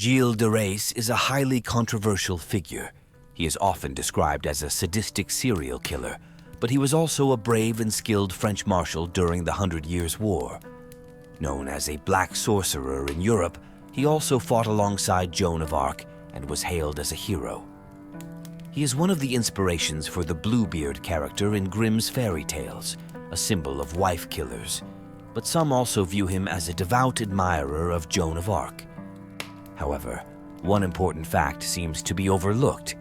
Gilles de Rais is a highly controversial figure. He is often described as a sadistic serial killer, but he was also a brave and skilled French marshal during the 100 Years' War. Known as a black sorcerer in Europe, he also fought alongside Joan of Arc and was hailed as a hero. He is one of the inspirations for the Bluebeard character in Grimm's fairy tales, a symbol of wife killers, but some also view him as a devout admirer of Joan of Arc. However, one important fact seems to be overlooked.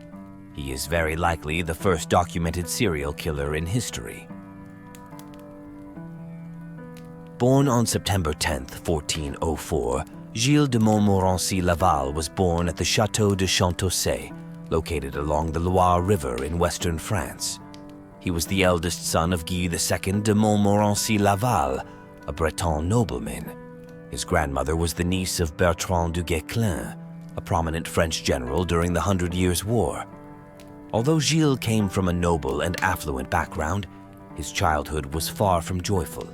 He is very likely the first documented serial killer in history. Born on September 10, 1404, Gilles de Montmorency-Laval was born at the Château de Chantaussay, located along the Loire River in western France. He was the eldest son of Guy II de Montmorency-Laval, a Breton nobleman. His grandmother was the niece of Bertrand du Guesclin, a prominent French general during the 100 Years' War. Although Gilles came from a noble and affluent background, his childhood was far from joyful.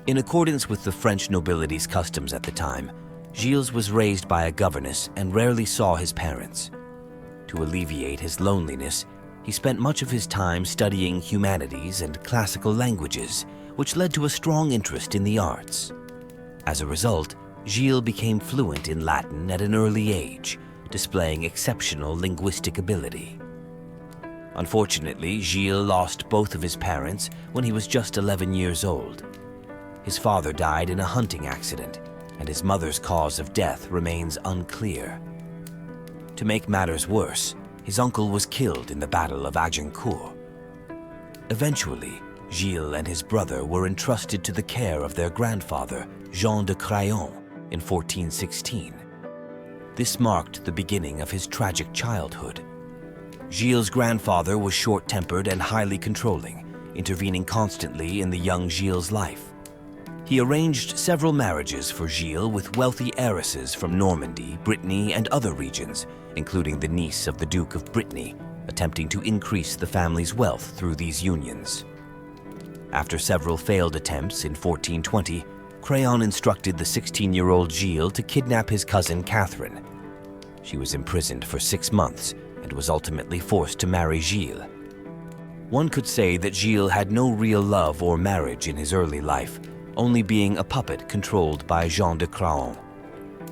In accordance with the French nobility's customs at the time, Gilles was raised by a governess and rarely saw his parents. To alleviate his loneliness, he spent much of his time studying humanities and classical languages, which led to a strong interest in the arts. As a result, Gilles became fluent in Latin at an early age, displaying exceptional linguistic ability. Unfortunately, Gilles lost both of his parents when he was just 11 years old. His father died in a hunting accident, and his mother's cause of death remains unclear. To make matters worse, his uncle was killed in the Battle of Agincourt. Eventually, Gilles and his brother were entrusted to the care of their grandfather, Jean de Craon, in 1416. This marked the beginning of his tragic childhood. Gilles' grandfather was short-tempered and highly controlling, intervening constantly in the young Gilles' life. He arranged several marriages for Gilles with wealthy heiresses from Normandy, Brittany, and other regions, including the niece of the Duke of Brittany, attempting to increase the family's wealth through these unions. After several failed attempts in 1420, Craon instructed the 16-year-old Gilles to kidnap his cousin Catherine. She was imprisoned for 6 months and was ultimately forced to marry Gilles. One could say that Gilles had no real love or marriage in his early life, only being a puppet controlled by Jean de Craon.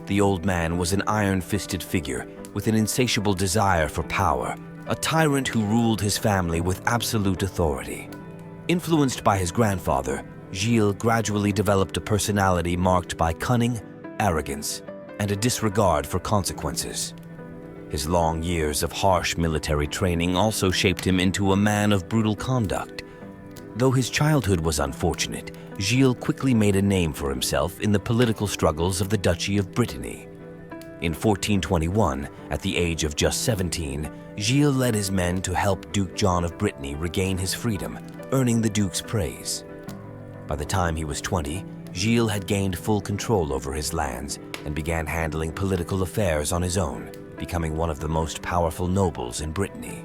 The old man was an iron-fisted figure with an insatiable desire for power, a tyrant who ruled his family with absolute authority. Influenced by his grandfather, Gilles gradually developed a personality marked by cunning, arrogance, and a disregard for consequences. His long years of harsh military training also shaped him into a man of brutal conduct. Though his childhood was unfortunate, Gilles quickly made a name for himself in the political struggles of the Duchy of Brittany. In 1421, at the age of just 17, Gilles led his men to help Duke John of Brittany regain his freedom, earning the Duke's praise. By the time he was 20, Gilles had gained full control over his lands and began handling political affairs on his own, becoming one of the most powerful nobles in Brittany.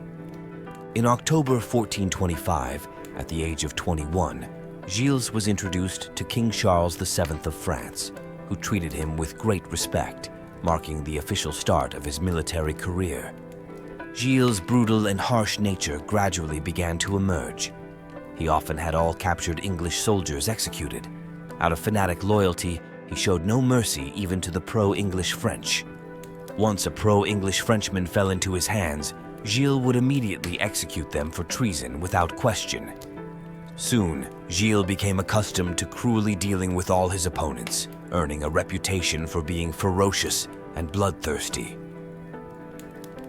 In October 1425, at the age of 21, Gilles was introduced to King Charles VII of France, who treated him with great respect, marking the official start of his military career. Gilles' brutal and harsh nature gradually began to emerge. He often had all captured English soldiers executed. Out of fanatic loyalty, he showed no mercy even to the pro-English French. Once a pro-English Frenchman fell into his hands, Gilles would immediately execute them for treason without question. Soon, Gilles became accustomed to cruelly dealing with all his opponents, earning a reputation for being ferocious and bloodthirsty.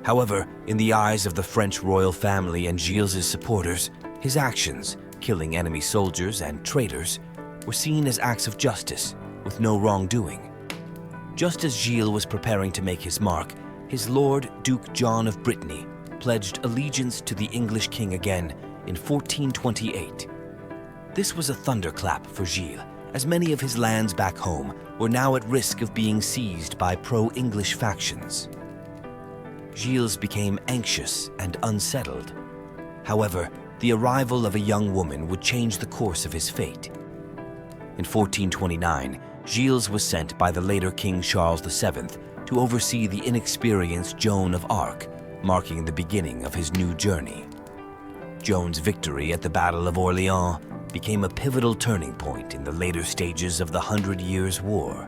However, in the eyes of the French royal family and Gilles' supporters, his actions, killing enemy soldiers and traitors, were seen as acts of justice, with no wrongdoing. Just as Gilles was preparing to make his mark, his lord, Duke John of Brittany, pledged allegiance to the English king again in 1428. This was a thunderclap for Gilles, as many of his lands back home were now at risk of being seized by pro-English factions. Gilles became anxious and unsettled. However, the arrival of a young woman would change the course of his fate. In 1429, Gilles was sent by the later King Charles VII to oversee the inexperienced Joan of Arc, marking the beginning of his new journey. Joan's victory at the Battle of Orleans became a pivotal turning point in the later stages of the 100 Years' War.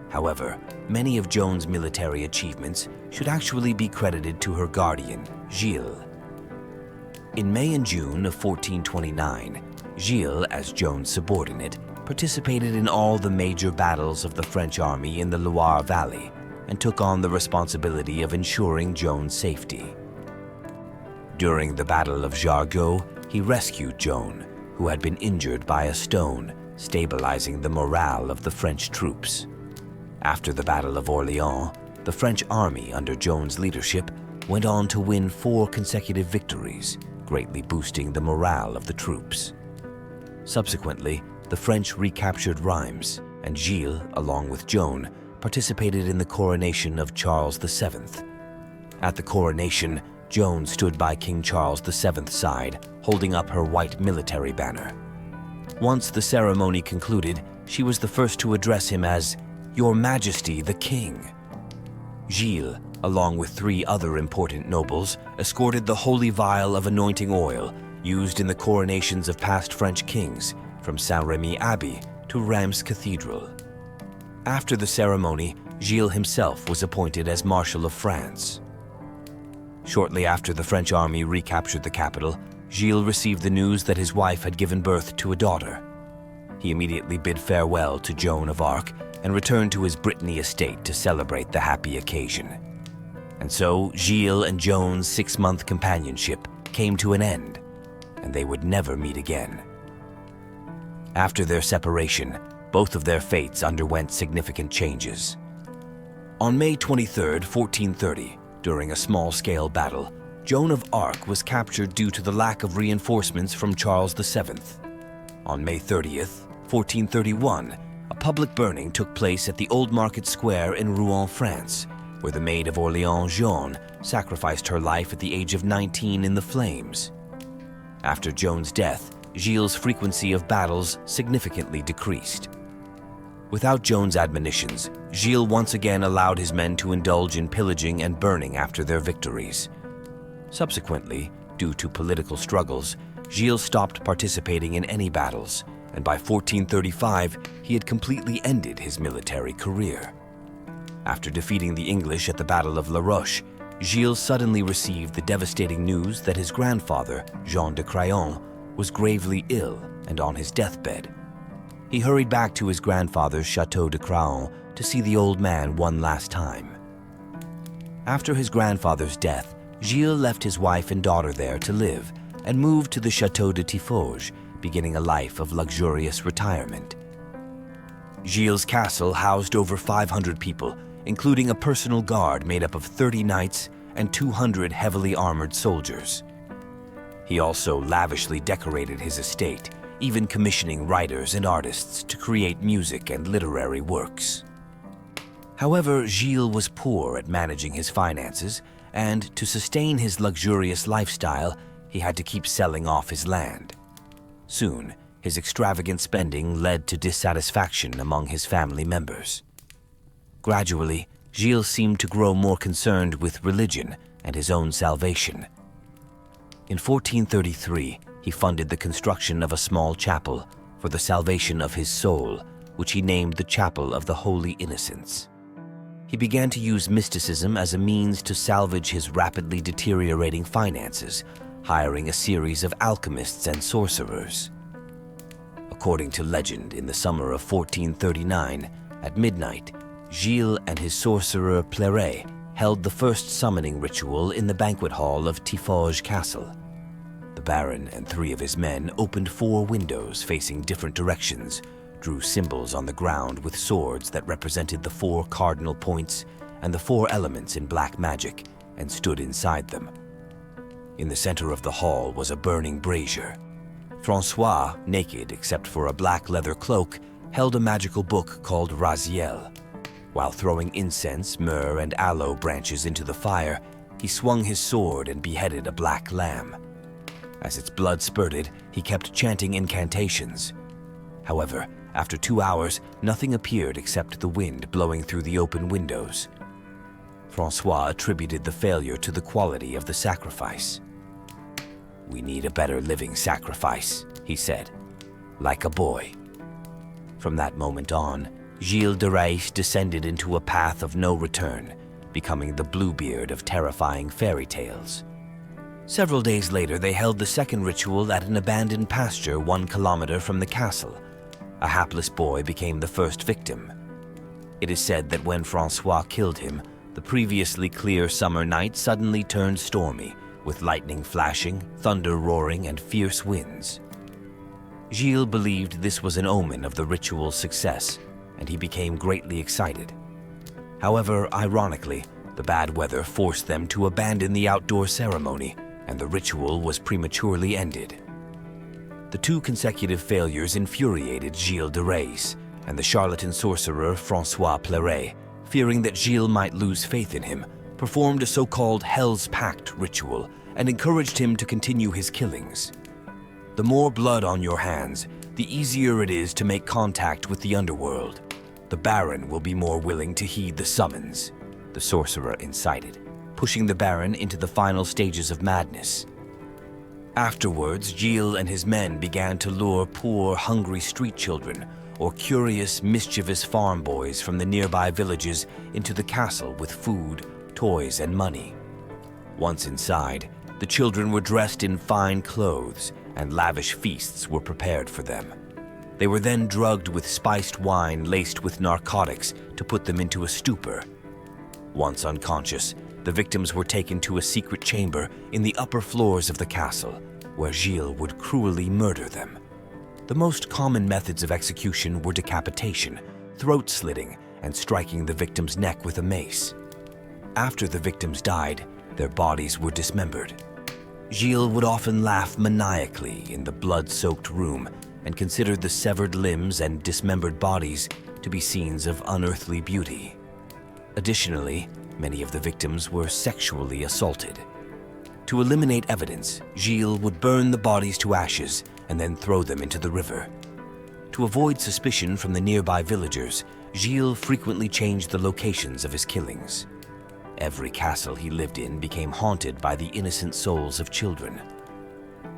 However, many of Joan's military achievements should actually be credited to her guardian, Gilles. In May and June of 1429, Gilles, as Joan's subordinate, participated in all the major battles of the French army in the Loire Valley and took on the responsibility of ensuring Joan's safety. During the Battle of Jargeau, he rescued Joan, who had been injured by a stone, stabilizing the morale of the French troops. After the Battle of Orleans, the French army under Joan's leadership went on to win 4 consecutive victories, greatly boosting the morale of the troops. Subsequently, the French recaptured Reims, and Gilles, along with Joan, participated in the coronation of Charles VII. At the coronation, Joan stood by King Charles VII's side, holding up her white military banner. Once the ceremony concluded, she was the first to address him as "Your Majesty the King." Gilles, along with 3 other important nobles, escorted the holy vial of anointing oil used in the coronations of past French kings from Saint-Rémy Abbey to Reims Cathedral. After the ceremony, Gilles himself was appointed as Marshal of France. Shortly after the French army recaptured the capital, Gilles received the news that his wife had given birth to a daughter. He immediately bid farewell to Joan of Arc and returned to his Brittany estate to celebrate the happy occasion. And so Gilles and Joan's 6-month companionship came to an end, and they would never meet again. After their separation, both of their fates underwent significant changes. On May 23, 1430, during a small-scale battle, Joan of Arc was captured due to the lack of reinforcements from Charles VII. On May 30th, 1431, a public burning took place at the Old Market Square in Rouen, France, where the Maid of Orleans, Joan, sacrificed her life at the age of 19 in the flames. After Joan's death, Gilles' frequency of battles significantly decreased. Without Joan's admonitions, Gilles once again allowed his men to indulge in pillaging and burning after their victories. Subsequently, due to political struggles, Gilles stopped participating in any battles, and by 1435, he had completely ended his military career. After defeating the English at the Battle of La Roche, Gilles suddenly received the devastating news that his grandfather, Jean de Craon, was gravely ill and on his deathbed. He hurried back to his grandfather's Château de Craon to see the old man one last time. After his grandfather's death, Gilles left his wife and daughter there to live and moved to the Château de Tiffauges, beginning a life of luxurious retirement. Gilles' castle housed over 500 people, including a personal guard made up of 30 knights and 200 heavily armored soldiers. He also lavishly decorated his estate, even commissioning writers and artists to create music and literary works. However, Gilles was poor at managing his finances, and to sustain his luxurious lifestyle, he had to keep selling off his land. Soon, his extravagant spending led to dissatisfaction among his family members. Gradually, Gilles seemed to grow more concerned with religion and his own salvation. In 1433, he funded the construction of a small chapel for the salvation of his soul, which he named the Chapel of the Holy Innocents. He began to use mysticism as a means to salvage his rapidly deteriorating finances, hiring a series of alchemists and sorcerers. According to legend, in the summer of 1439, at midnight, Gilles and his sorcerer Pleret held the first summoning ritual in the banquet hall of Tiffauges Castle. The Baron and 3 of his men opened 4 windows facing different directions, drew symbols on the ground with swords that represented the 4 cardinal points and the 4 elements in black magic, and stood inside them. In the center of the hall was a burning brazier. François, naked except for a black leather cloak, held a magical book called Raziel. While throwing incense, myrrh, and aloe branches into the fire, he swung his sword and beheaded a black lamb. As its blood spurted, he kept chanting incantations. However, after 2 hours, nothing appeared except the wind blowing through the open windows. Francois attributed the failure to the quality of the sacrifice. "We need a better living sacrifice," he said, "like a boy." From that moment on, Gilles de Rais descended into a path of no return, becoming the Bluebeard of terrifying fairy tales. Several days later, they held the second ritual at an abandoned pasture 1 kilometer from the castle. A hapless boy became the first victim. It is said that when Francois killed him, the previously clear summer night suddenly turned stormy, with lightning flashing, thunder roaring, and fierce winds. Gilles believed this was an omen of the ritual's success, and he became greatly excited. However, ironically, the bad weather forced them to abandon the outdoor ceremony, and the ritual was prematurely ended. The 2 consecutive failures infuriated Gilles de Rais, and the charlatan sorcerer Francois Pleret, fearing that Gilles might lose faith in him, performed a so-called Hell's Pact ritual and encouraged him to continue his killings. "The more blood on your hands, the easier it is to make contact with the underworld. The Baron will be more willing to heed the summons," the sorcerer incited, pushing the Baron into the final stages of madness. Afterwards, Gilles and his men began to lure poor, hungry street children or curious, mischievous farm boys from the nearby villages into the castle with food, toys, and money. Once inside, the children were dressed in fine clothes, and lavish feasts were prepared for them. They were then drugged with spiced wine laced with narcotics to put them into a stupor. Once unconscious, the victims were taken to a secret chamber in the upper floors of the castle, where Gilles would cruelly murder them. The most common methods of execution were decapitation, throat slitting, and striking the victim's neck with a mace. After the victims died, their bodies were dismembered. Gilles would often laugh maniacally in the blood-soaked room and considered the severed limbs and dismembered bodies to be scenes of unearthly beauty. Additionally, many of the victims were sexually assaulted. To eliminate evidence, Gilles would burn the bodies to ashes and then throw them into the river. To avoid suspicion from the nearby villagers, Gilles frequently changed the locations of his killings. Every castle he lived in became haunted by the innocent souls of children.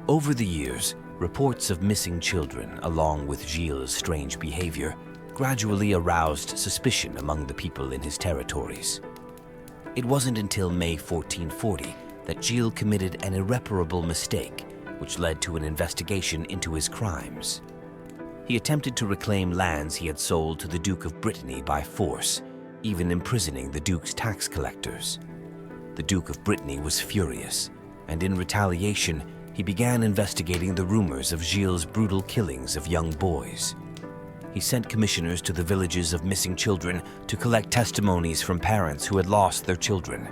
Over the years, reports of missing children, along with Gilles' strange behavior, gradually aroused suspicion among the people in his territories. It wasn't until May 1440 that Gilles committed an irreparable mistake, which led to an investigation into his crimes. He attempted to reclaim lands he had sold to the Duke of Brittany by force, even imprisoning the Duke's tax collectors. The Duke of Brittany was furious, and in retaliation, he began investigating the rumors of Gilles' brutal killings of young boys. He sent commissioners to the villages of missing children to collect testimonies from parents who had lost their children.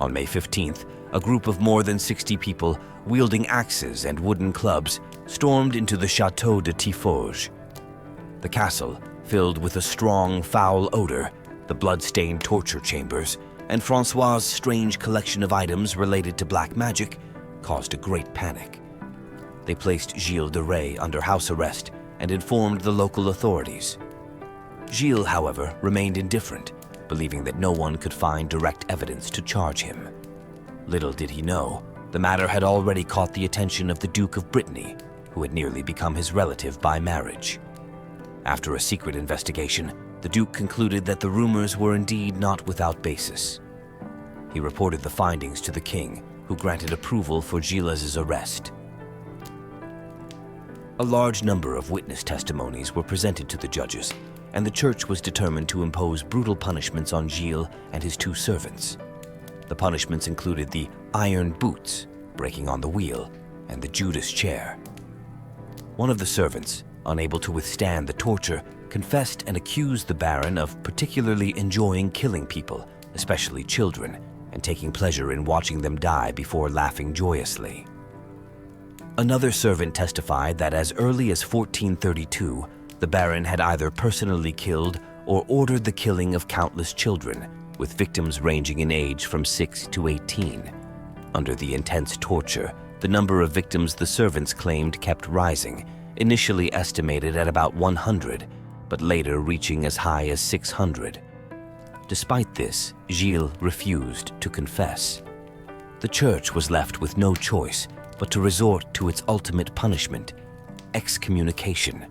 On May 15th, a group of more than 60 people, wielding axes and wooden clubs, stormed into the Château de Tiffauges. The castle, filled with a strong, foul odor, the blood-stained torture chambers, and Francois' strange collection of items related to black magic, caused a great panic. They placed Gilles de Rais under house arrest and informed the local authorities. Gilles, however, remained indifferent, believing that no one could find direct evidence to charge him. Little did he know, the matter had already caught the attention of the Duke of Brittany, who had nearly become his relative by marriage. After a secret investigation, the Duke concluded that the rumors were indeed not without basis. He reported the findings to the king, who granted approval for Gilles' arrest. A large number of witness testimonies were presented to the judges, and the church was determined to impose brutal punishments on Gilles and his 2 servants. The punishments included the iron boots, breaking on the wheel, and the Judas chair. One of the servants, unable to withstand the torture, confessed and accused the Baron of particularly enjoying killing people, especially children, and taking pleasure in watching them die before laughing joyously. Another servant testified that as early as 1432, the Baron had either personally killed or ordered the killing of countless children, with victims ranging in age from 6 to 18. Under the intense torture, the number of victims the servants claimed kept rising, initially estimated at about 100, but later reaching as high as 600. Despite this, Gilles refused to confess. The church was left with no choice but to resort to its ultimate punishment, excommunication.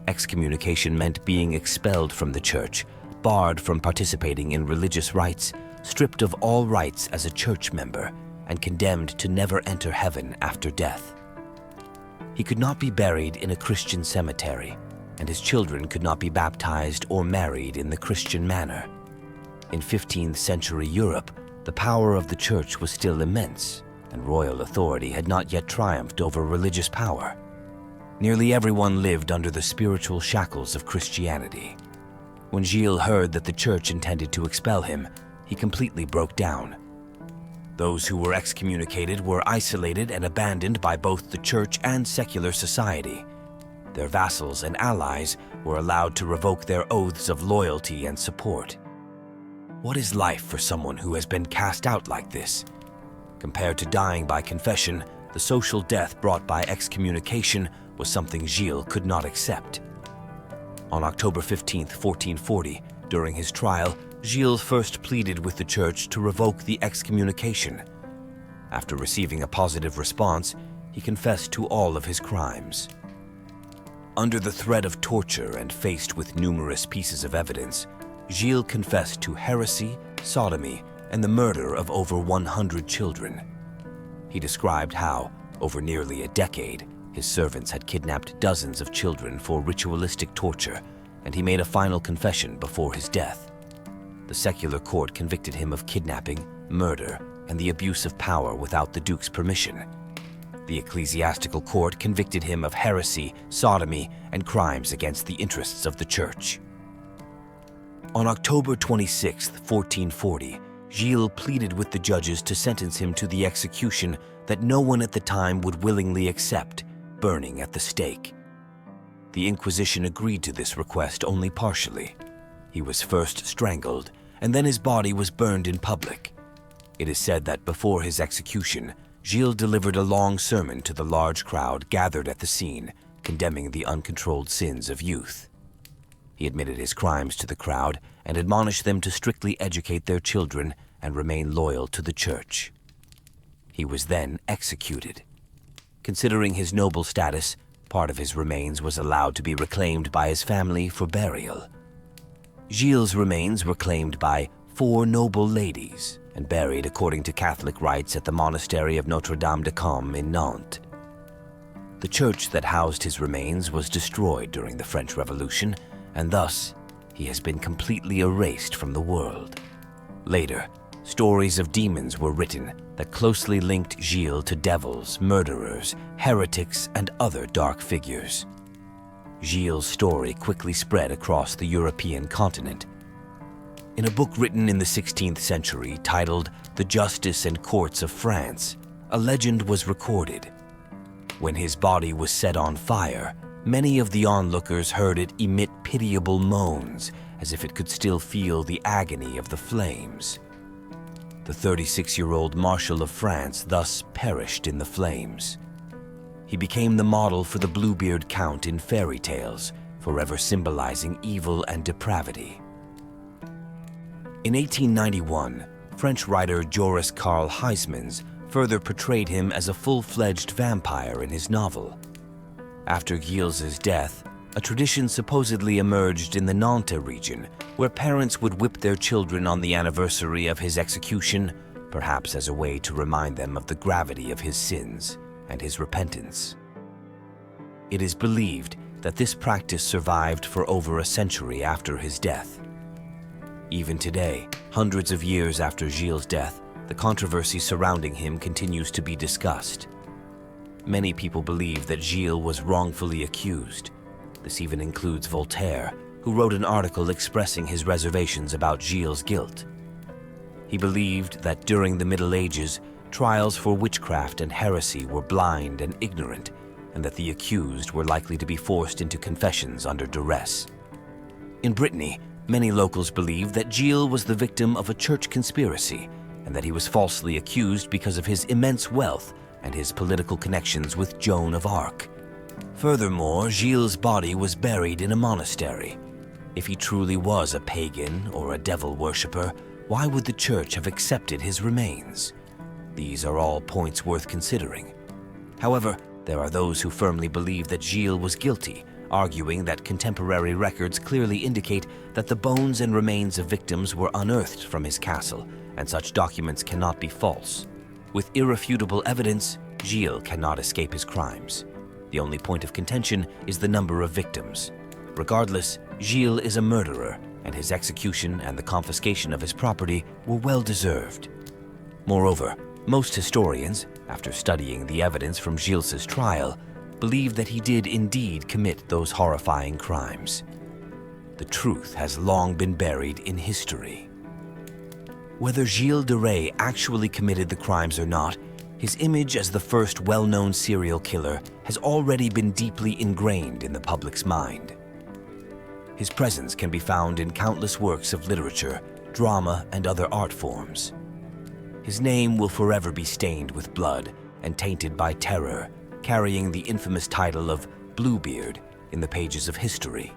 Excommunication meant being expelled from the church, barred from participating in religious rites, stripped of all rights as a church member, and condemned to never enter heaven after death. He could not be buried in a Christian cemetery, and his children could not be baptized or married in the Christian manner. In 15th century Europe, the power of the church was still immense, and royal authority had not yet triumphed over religious power. Nearly everyone lived under the spiritual shackles of Christianity. When Gilles heard that the church intended to expel him, he completely broke down. Those who were excommunicated were isolated and abandoned by both the church and secular society. Their vassals and allies were allowed to revoke their oaths of loyalty and support. What is life for someone who has been cast out like this? Compared to dying by confession, the social death brought by excommunication was something Gilles could not accept. On October 15, 1440, during his trial, Gilles first pleaded with the church to revoke the excommunication. After receiving a positive response, he confessed to all of his crimes. Under the threat of torture and faced with numerous pieces of evidence, Gilles confessed to heresy, sodomy, and the murder of over 100 children. He described how, over nearly a decade, his servants had kidnapped dozens of children for ritualistic torture, and he made a final confession before his death. The secular court convicted him of kidnapping, murder, and the abuse of power without the Duke's permission. The ecclesiastical court convicted him of heresy, sodomy, and crimes against the interests of the church. On October 26, 1440, Gilles pleaded with the judges to sentence him to the execution that no one at the time would willingly accept, burning at the stake. The Inquisition agreed to this request only partially. He was first strangled, and then his body was burned in public. It is said that before his execution, Gilles delivered a long sermon to the large crowd gathered at the scene, condemning the uncontrolled sins of youth. He admitted his crimes to the crowd and admonished them to strictly educate their children and remain loyal to the church. He was then executed. Considering his noble status, part of his remains was allowed to be reclaimed by his family for burial. Gilles' remains were claimed by 4 noble ladies and buried according to Catholic rites at the monastery of Notre-Dame-de-Combe in Nantes. The church that housed his remains was destroyed during the French Revolution, and thus he has been completely erased from the world. Later, stories of demons were written that closely linked Gilles to devils, murderers, heretics, and other dark figures. Gilles' story quickly spread across the European continent. In a book written in the 16th century titled The Justice and Courts of France, a legend was recorded. When his body was set on fire, many of the onlookers heard it emit pitiable moans, as if it could still feel the agony of the flames. The 36-year-old marshal of France thus perished in the flames. He became the model for the Bluebeard Count in fairy tales, forever symbolizing evil and depravity. In 1891, French writer Joris Karl Huysmans further portrayed him as a full-fledged vampire in his novel. After Gilles' death, a tradition supposedly emerged in the Nantes region where parents would whip their children on the anniversary of his execution, perhaps as a way to remind them of the gravity of his sins and his repentance. It is believed that this practice survived for over a century after his death. Even today, hundreds of years after Gilles' death, the controversy surrounding him continues to be discussed. Many people believe that Gilles was wrongfully accused. This even includes Voltaire, who wrote an article expressing his reservations about Gilles' guilt. He believed that during the Middle Ages, trials for witchcraft and heresy were blind and ignorant, and that the accused were likely to be forced into confessions under duress. In Brittany, many locals believed that Gilles was the victim of a church conspiracy, and that he was falsely accused because of his immense wealth and his political connections with Joan of Arc. Furthermore, Gilles' body was buried in a monastery. If he truly was a pagan or a devil worshipper, why would the church have accepted his remains? These are all points worth considering. However, there are those who firmly believe that Gilles was guilty, arguing that contemporary records clearly indicate that the bones and remains of victims were unearthed from his castle, and such documents cannot be false. With irrefutable evidence, Gilles cannot escape his crimes. The only point of contention is the number of victims. Regardless, Gilles is a murderer, and his execution and the confiscation of his property were well deserved. Moreover, most historians, after studying the evidence from Gilles's trial, believe that he did indeed commit those horrifying crimes. The truth has long been buried in history. Whether Gilles de Rais actually committed the crimes or not, his image as the first well-known serial killer has already been deeply ingrained in the public's mind. His presence can be found in countless works of literature, drama, and other art forms. His name will forever be stained with blood and tainted by terror, carrying the infamous title of Bluebeard in the pages of history.